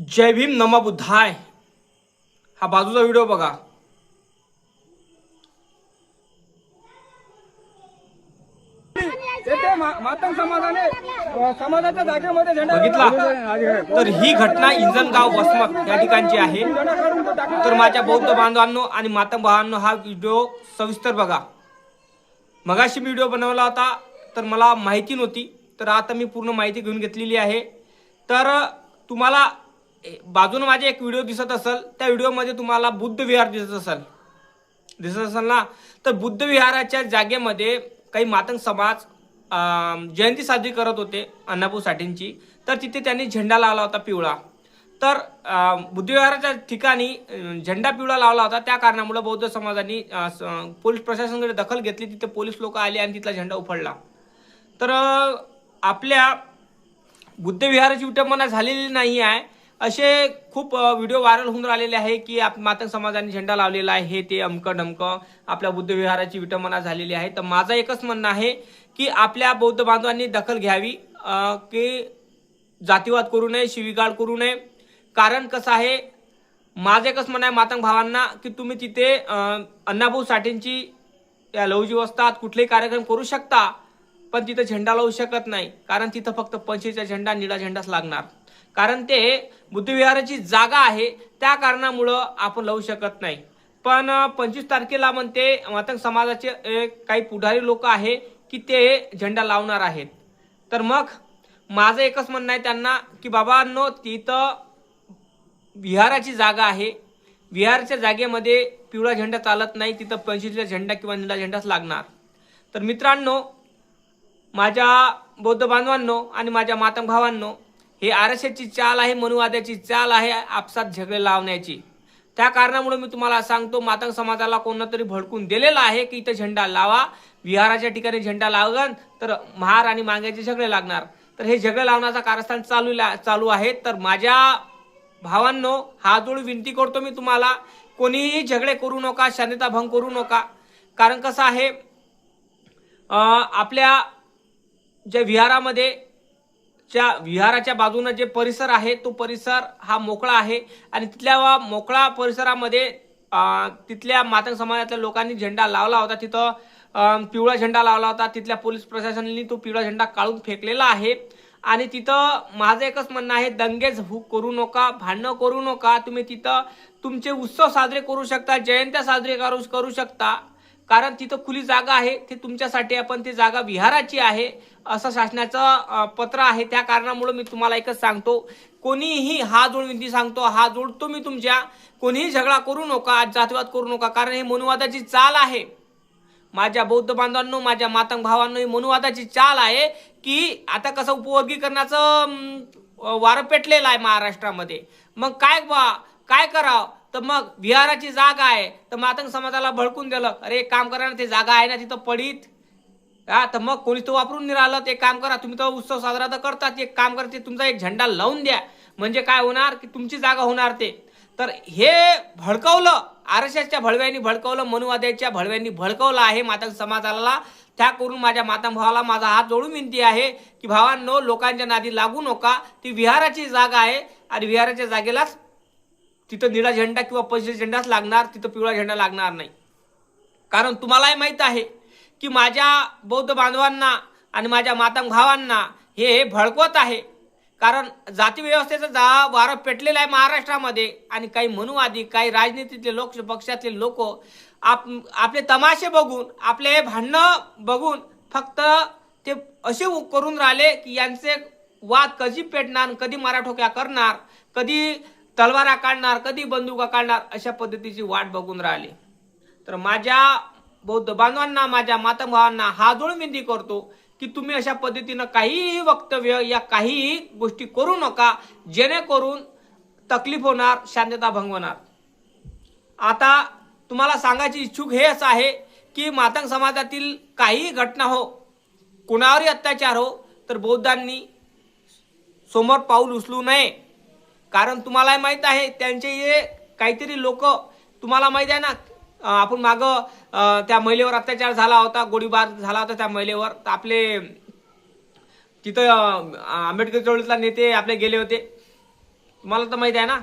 जय भीम नमा बुद्धाय हा बाजूचा व्हिडिओ बघा। मातंग समाजाने समाजाच्या जागेमध्ये झेंडा बघितला तर ही घटना इंजनगाव वसमत या ठिकाणची आहे। तर माझ्या बौद्ध बांधवांनो आणि मातंग भावांनो हा व्हिडिओ सविस्तर बघा। मगाशी व्हिडिओ बनवला होता तर मला माहिती नव्हती, तर आता मी पूर्ण माहिती घेऊन घेतलेली आहे। तर तुम्हाला बाजूने माझे एक व्हिडिओ दिसत असेल, त्या व्हिडिओमध्ये तुम्हाला बुद्ध विहार दिसत असेल ना। तर बुद्ध विहाराच्या जागेमध्ये काही मातंग समाज जयंती साजरी करत होते अण्णाभाऊ साठेंची। तर तिथे त्यांनी झेंडा लावला होता पिवळा। तर बुद्ध विहाराच्या ठिकाणी झेंडा पिवळा लावला होता, त्या कारणामुळे बौद्ध समाजाने पोलीस प्रशासनाकडे दखल घेतली। तिथे पोलीस लोक आले आणि तिथला झेंडा उफाळला। तर आपल्या बुद्ध विहाराची विटंबना झालेली नाही आहे असे खूप व्हिडिओ व्हायरल होऊन राहिलेले आहे की मातंग समाजाने झेंडा लावलेला आहे, हे ते अमकं ढमकं आपल्या बुद्ध विहाराची विटंबना झालेली आहे। तर माझं एकच म्हणणं आहे की आपल्या बौद्ध बांधवांनी दखल घ्यावी, की जातीवाद करू नये, शिवीगाळ करू नये। कारण कसं आहे, माझं एकच म्हणणं आहे मातंग भावांना की तुम्ही तिथे अण्णाभाऊ साठेंची या लहुजी वस्तात कुठलेही कार्यक्रम करू शकता, पण तिथं झेंडा लावू शकत नाही। कारण तिथं फक्त पंचेचा झेंडा, निळा झेंडाच लागणार। कारण ते बुद्ध विहाराची जागा आहे, त्या कारणामुळं आपण लावू शकत नाही। पण 25 तारखेला म्हणते मातंग समाजाचे काही पुढारी लोक आहे की ते झेंडा लावणार आहेत। तर मग माझं एकच म्हणणं आहे त्यांना की बाबांनो, तिथं विहाराची जागा आहे, विहाराच्या जागेमध्ये पिवळा झेंडा चालत नाही, तिथं 25चा झेंडा किंवा निळा झेंडाच लागणार। तर मित्रांनो, माझ्या बौद्ध बांधवांनो आणि माझ्या मातंग भावांनो, हे आरक्षणाची चाल आहे, मनुवाद्याची चाल आहे, आपसात झगडे लावण्याची। त्या कारणामुळे मी तुम्हाला सांगतो, मातंग समाजाला कोणतरी भडकून दिलेला आहे की इथं झेंडा लावा, विहाराच्या ठिकाणी झेंडा लावगन तर महार आणि मांग्याचे झगडे लागणार। तर हे झगडे लावण्याचा कारस्थान चालू आहे। तर माझ्या भावांनो, हात जोडून विनंती करतो मी तुम्हाला, कोणीही झगडे करू नका, शांतता भंग करू नका। कारण कसं आहे, आपल्या ज्या विहाराच्या बाजूने जे परिसर आहे तो परिसर हा मोकळा आहे आणि तिथल्या मोकळा परिसरामध्ये तिथल्या मातंग समाजातल्या लोकांनी झेंडा लावला होता। तिथं पिवळा झेंडा लावला होता। तिथल्या पोलीस प्रशासनाने तो पिवळा झेंडा काढून फेकलेला आहे। आणि तिथं माझं एकच म्हणणं आहे, दंगे करू नका, भांडणं करू नका। तुम्ही तिथं तुमचे उत्सव साजरे करू शकता, जयंत्या साजरे करू शकता। कारण तिथं खुली जागा आहे, ते तुमच्यासाठी आहे, पण ती जागा विहाराची आहे असं शासनाचं पत्र आहे। त्या कारणामुळे मी तुम्हाला एकच सांगतो, कोणीही हात जोडून विनंती सांगतो, हात जोडतो मी तुमच्या, कोणीही झगडा करू नका, जातीवाद करू नका। कारण हे मनुवादाची चाल आहे। माझ्या बौद्ध बांधवांनो, माझ्या मातंग भावांनो, ही मनुवादाची चाल आहे की आता कसं उपवर्गीकरणाचं वारं पेटलेलं आहे महाराष्ट्रामध्ये। मग काय करावं, तर मग विहाराची जागा आहे तर मातंग समाजाला भडकून दिलं, अरे एक काम करा ना, ते जागा आहे ना तिथं पडीत, तर मग कोणी तो वापरून नाही राहिलं, ते काम करा, तुम्ही तो उत्सव साजरा तर करतात, एक काम करा, ते तुमचा एक झेंडा लावून द्या, म्हणजे काय होणार की तुमची जागा होणार ते। तर हे भडकवलं, आरक्षणाच्या भडव्यांनी भडकवलं, मनुवाद्याच्या भडव्यांनी भडकवलं आहे मातंग समाजाला। त्या करून माझ्या मातंग भावाला माझा हात जोडून विनंती आहे की भावांनो, लोकांच्या नादी लागू नका। ती विहाराची जागा आहे आणि विहाराच्या जागेलाच तिथं निळा झेंडा किंवा पंचेचा झेंडाच लागणार, तिथं पिवळा झेंडा लागणार नाही। कारण तुम्हालाही माहित आहे की माझ्या बौद्ध बांधवांना आणि माझ्या मातंग भावांना हे भडकवत आहे। कारण जाती व्यवस्थेचं वारं पेटलेलं आहे महाराष्ट्रामध्ये आणि काही मनुवादी, काही राजनीतीतले लोक, पक्षातले लोक आपले तमाशे बघून, आपले भांडणं बघून फक्त ते असे करून राहिले की यांचे वाद कधी पेटणार, कधी माराठोक्या करणार, कधी तलवारा काढणार, कधी बंदुका काढणार, अशा पद्धतीची वाट बघून राहिले। तर माझ्या बौद्ध बांधवांना, माझ्या मातंग भावांना हात जोडून विनंती करतो की तुम्ही अशा पद्धतीनं काहीही वक्तव्य या काहीही गोष्टी करू नका, जेणेकरून तकलीफ होणार, शांतता भंग होणार। आता तुम्हाला सांगायची इच्छुक हेच आहे की मातंग समाजातील काही घटना हो, कुणावरही अत्याचार हो, तर बौद्धांनी समोर पाऊल उचलू नये। कारण तुम्हाला माहित आहे, त्यांचे हे काहीतरी लोक, तुम्हाला माहित आहे ना, आपण मागं त्या महिलेवर अत्याचार झाला होता, गोळीबार झाला होता त्या महिलेवर, तर आपले तिथं आंबेडकर चळवळीतला नेते आपले गेले होते, तुम्हाला तर माहिती आहे ना.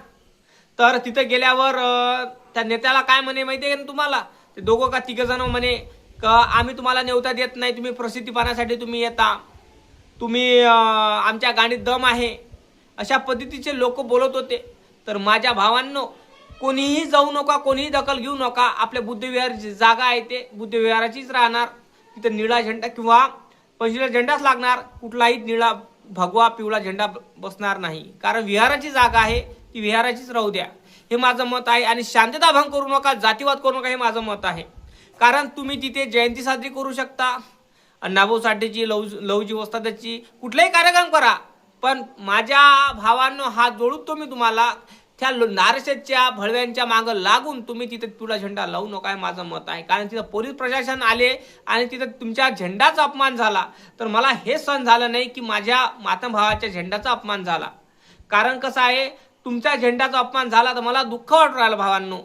तर तिथे गेल्यावर त्या नेत्याला काय म्हणे माहिती आहे ना तुम्हाला, ते दोघं का तिघ जण म्हणे का आम्ही तुम्हाला नेवता देत नाही, तुम्ही प्रसिद्धी पाहण्यासाठी तुम्ही येता, तुम्ही आमच्या गाडीत दम आहे, अशा पद्धतीचे लोक बोलत होते. तर माझ्या भावांनो, कोणीही जाऊ नका, कोणीही दखल घेऊ नका. आपल्या बुद्धविहाराची जागा आहे ते बुद्धविहाराचीच राहणार. तिथे निळा झेंडा किंवा पंचवीस झेंडाच लागणार, कुठलाही निळा भगवा पिवळा झेंडा बसणार नाही. कारण विहाराची जागा आहे ती विहाराचीच राहू द्या, हे माझं मत आहे. आणि शांतता भंग करू नका, जातीवाद करू नका, हे माझं मत आहे. कारण तुम्ही तिथे जयंती साजरी करू शकता, अण्णाभाऊ साठेची, लहुजी वस्तादाची, कुठलाही कार्यक्रम करा. पण माझ्या भावांनो, हात जोडून तुम्ही तुम्हाला त्या नारशेच्या भळव्यांच्या मागं लागून तुम्ही तिथे पिवळा झेंडा लावू नका, हे माझं मत आहे. कारण तिथं पोलीस प्रशासन आले आणि तिथं तुमच्या झेंडाचा अपमान झाला, तर मला हे सहन झालं नाही की माझ्या मातम भावाच्या झेंडाचा अपमान झाला. कारण कसं आहे, तुमच्या झेंडाचा अपमान झाला तर मला दुःख वाटू राहिलं भावांनो.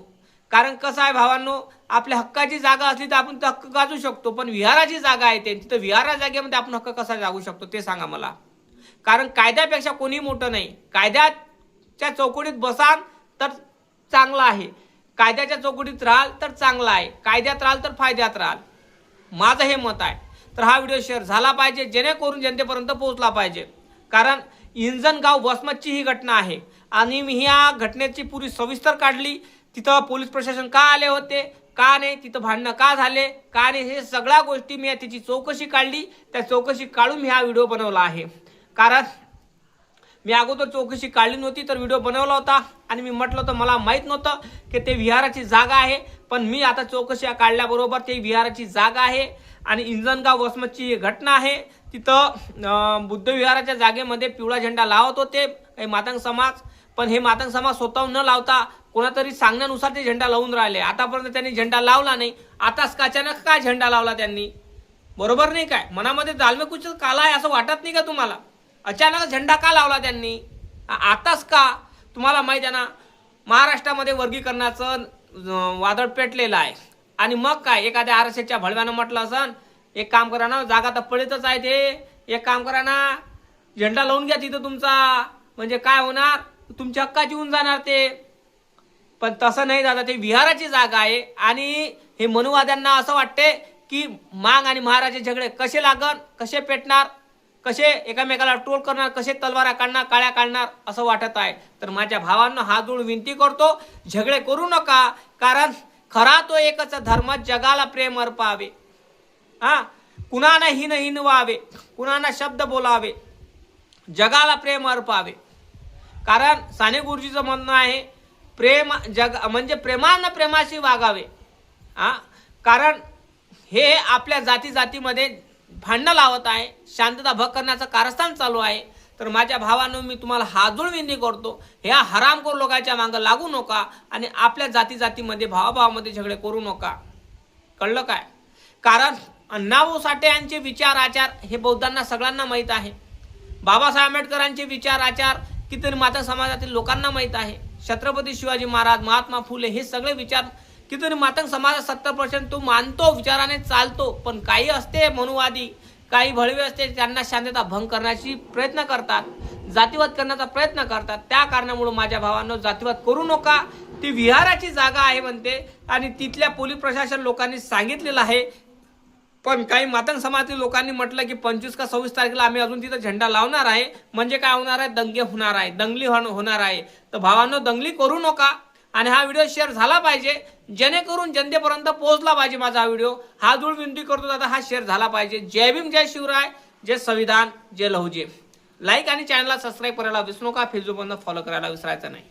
कारण कसं आहे भावांनो, आपल्या हक्काची जागा असली तर आपण हक्क गाजू शकतो, पण विहाराची जागा आहे ते, तिथं विहारा जागेमध्ये आपण हक्क कसा जागू शकतो ते सांगा मला. कारण कायद्यापेक्षा कोणी मोठं नाही. कायद्याच्या चौकटीत बसाल तर चांगलं आहे, कायद्याच्या चौकटीत राहाल तर चांगलं आहे, कायद्यात राहाल तर फायद्यात राहाल, माझं हे मत आहे. तर हा व्हिडिओ शेअर झाला पाहिजे, जेणेकरून जनतेपर्यंत पोहोचला पाहिजे. कारण इंजनगाव वसमतची ही घटना आहे आणि मी ह्या घटनेची पुरी सविस्तर काढली. तिथं पोलीस प्रशासन का आले होते, का नाही, तिथं भांडणं का झाले, का नाही, हे सगळ्या गोष्टी मी त्याची चौकशी काढली. त्या चौकशी काढून मी हा व्हिडिओ बनवला आहे. कारण मी अगोदर चौकशी काढली नव्हती, तर व्हिडिओ बनवला होता आणि मी म्हटलं तर मला माहीत नव्हतं की ते विहाराची जागा आहे. पण मी आता चौकशी काढल्याबरोबर ते विहाराची जागा आहे आणि इंजनगाव वसमतची घटना आहे. तिथं बुद्ध विहाराच्या जागेमध्ये पिवळा झेंडा लावत होते काही मातंग समाज, पण हे मातंग समाज स्वतःहून न लावता कोणातरी सांगण्यानुसार ते झेंडा लावून राहिले. आतापर्यंत त्यांनी झेंडा लावला नाही, आताच का अचानक काय झेंडा लावला त्यांनी, बरोबर नाही काय? मनामध्ये दालमे कुछ काला आहे असं वाटत नाही का तुम्हाला? अचानक झेंडा का लावला त्यांनी आताच का? तुम्हाला माहिती आहे ना, महाराष्ट्रामध्ये वर्गीकरणाचं वादळ पेटलेलं आहे. आणि मग काय, एखाद्या आरक्षेच्या भळव्यानं म्हटलं असं, एक काम करा ना, जागा तर पडतच आहे ते, एक काम करा ना, झेंडा लावून घ्या तिथं तुमचा, म्हणजे काय होणार, तुमच्या हक्काची होऊन जाणार ते. पण तसं नाही दादा, ते विहाराची जागा आहे. आणि हे मनुवाद्यांना असं वाटते की मांग आणि महाराजे झगडे कसे लागण, कसे पेटणार, कसे एकामेकाला टोल करणार, कसे तलवारा काढणार, काळ्या काढणार, असं वाटत आहे. तर माझ्या भावांना हात जोडून विनंती करतो, झगडे करू नका. कारण खरा तो एकच धर्म, जगाला प्रेम अर्पावे, कुणाला हिन हिनवावे, कुणाला शब्द बोलावे, जगाला प्रेम अर्पावे. कारण साने गुरुजीचं म्हणणं आहे, प्रेम जग म्हणजे प्रेमानं प्रेमाशी वागावे. कारण हे आपल्या जाती जातीमध्ये भांडणं लावत आहे, शांतता भंग करण्याचं कारस्थान चालू आहे. तर माझ्या भावांनो, मी तुम्हाला हात जोडून विनंती करतो, ह्या हरामखोर लोकांच्या मागं लागू नका आणि आपल्या जाती जातीमध्ये भावाभावामध्ये झगडे करू नका, कळलं काय? कारण अण्णाभाऊ साठे यांचे विचार आचार हे बौद्धांना सगळ्यांना माहीत आहे. बाबासाहेब आंबेडकरांचे विचार आचार कितीतरी माता समाजातील लोकांना माहीत आहे. छत्रपती शिवाजी महाराज, महात्मा फुले, हे सगळे विचार कितीतरी मातंग समाजात 70% तो मानतो, विचाराने चालतो. पण काही असते मनुवादी, काही भळवे असते, त्यांना शांतता भंग करण्याची प्रयत्न करतात, जातीवाद करण्याचा प्रयत्न करतात. त्या कारणामुळे माझ्या भावांनो, जातीवाद करू नका. ती विहाराची जागा आहे म्हणते आणि तिथल्या पोलीस प्रशासन लोकांनी सांगितलेलं आहे. पण काही मातंग समाजातील लोकांनी म्हटलं की 25 का 26 तारखेला आम्ही अजून तिथं झेंडा लावणार आहे. म्हणजे काय होणार आहे, दंगे होणार आहे, दंगली होणार आहे. तर भावांनो, दंगली करू नका आणि हा व्हिडिओ शेअर झाला पाहिजे, जेणेकरून जनतेपर्यंत पोहोचला पाहिजे माझा हा व्हिडिओ. हा जोड विनंती करतो दादा, हा शेअर झाला पाहिजे. जय भीम, जय शिवराय, जय संविधान, जय लहुजी. लाईक आणि चॅनलला सबस्क्राईब करायला विसरू नका, फेसबुकवरून फॉलो करायला विसरायचं नाही.